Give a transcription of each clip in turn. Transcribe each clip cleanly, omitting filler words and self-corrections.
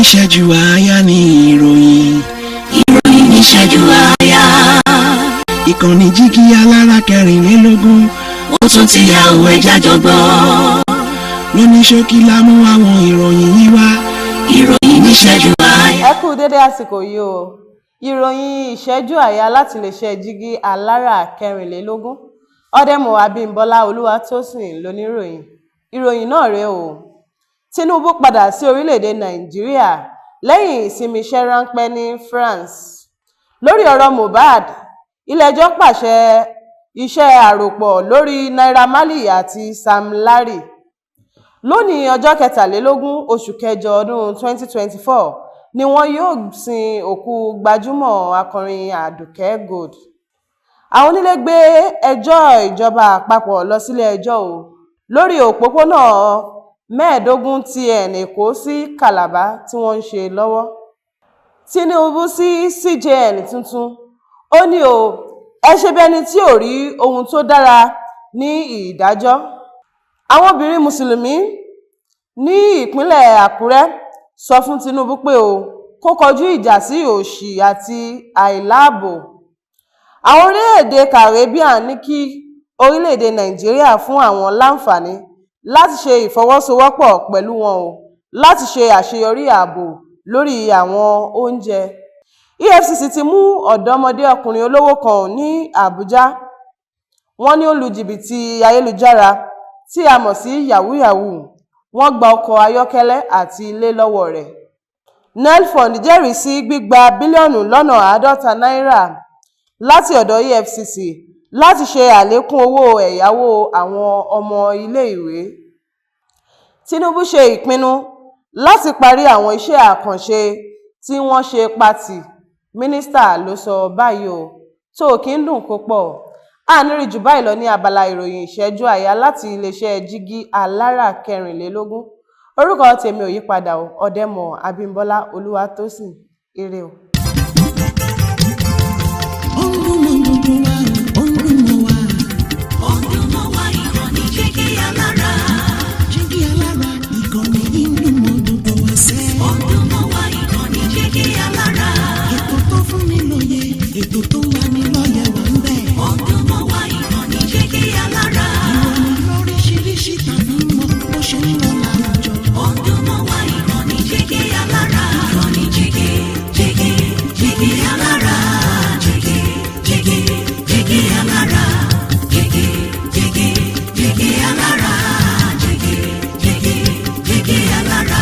ìṣẹ́jú àáyá ni ìròyìn. Ìròyìn ní ìṣẹ́jú àáyá. Ìkànnì jígí alára 24. Ó tún ti yà òwe jájọgbọ́. Lóní ṣókí la mú àwọn ìròyìn yìí wá. Ìròyìn ní ìṣẹ́jú àáyá. Ẹ kú dédé àsìkò yìí o. Ìròyìn ìṣẹ́jú àáyá láti lè ṣe jígí alára 24. Ọdẹ́mọ̀ Abímbọ́lá Olúwatósìn lóníròyìn. Ìròyìn náà rèé o. Tinubu padà sí orílẹ̀-èdè Nàìjíríà lẹ́yìn ìsinmi iṣẹ́ ráńpẹ́ ní France. Lórí ọ̀rọ̀ Mohbad, ilé-ẹjọ́ pàṣẹ iṣẹ́ àròpọ̀ lórí Naira Marley àti Sam Larry. Lónìí ọjọ́ 23 oṣù kẹjọ ọdún 2024 ni wọ́n yóò sin òkú gbajúmọ̀ akọrin Àdùkẹ́ Gold. Àwọn onílé gbé ẹjọ́ ìjọba àpapọ̀ lọ sílé ẹjọ́ o lórí òpópónà 15 TN Èkó sí Calabar tí wọ́n ń ṣe lọ́wọ́. Tinubu sí CJN tuntun. Ó ní o, ẹ ṣe bí ẹni tí ò rí ohun tó dára ní ìdájọ́. Àwọn obìnrin Musulumi ní ìpínlẹ̀ Àkúrẹ́ sọ fún Tinubu pé o kó kọjú ìjà sí òṣì àti àìláàbò. Àwọn orílẹ̀-èdè Caribbean ní kí orílẹ̀-èdè Nàìjíríà fún àwọn láǹfààní láti ṣe ìfọwọ́sowọ́pọ̀ pẹ̀lú wọn o láti ṣe àṣeyọrí ààbò lórí àwọn oúnjẹ. EFCC ti mú ọ̀dọ́mọdé ọkùnrin olówó kan ní Àbújá. Wọ́n ní ó lu jìbìtì ayélujára tí a mọ̀ sí yahoo yahoo. Wọ́n gba ọkọ̀ ayọ́kẹ́lẹ́ àti ilé lọ́wọ́ rẹ̀. Nelfund jẹ́rìí sí gbígba bílíọ̀nù lọ́nà 50 náírà láti ọ̀dọ̀ EFCC láti ṣe àlékún owó ẹ̀yáwó àwọn ọmọ ilé-ìwé. Tinubu ṣe ìpinnu láti parí àwọn iṣẹ́ àkànṣe tí wọ́n ṣe pàtì. Mínísítà ló sọ báyìí o. Tó kí ń dùn kó pọ̀. A ní rí jù báyìí lọ ní abala ìròyìn ìṣẹ́jú àáyá láti iléeṣẹ́ jígí alára 24. Orúkọ tèmi ò yípadà o. Ọdẹ́mọ̀ Abímbọ́lá Olúwatósìn. Ire o. Ètò tó wà ní lọ́yẹ̀ wà ń bẹ̀. Ọdún mọ́ wá ìkànnì jígí alára. Ìròyìn lóríṣiríṣi tàbí mọ́ bó ṣe ń lọ láwùjọ. Ọdún mọ́ wá ìkànnì jígí alára. Ìkànnì jígí alára. Jígí alára. Jígí alára. Jígí alára.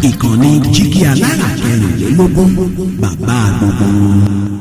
Ìkànnì jígí alára 24. Bàbá gbogbo.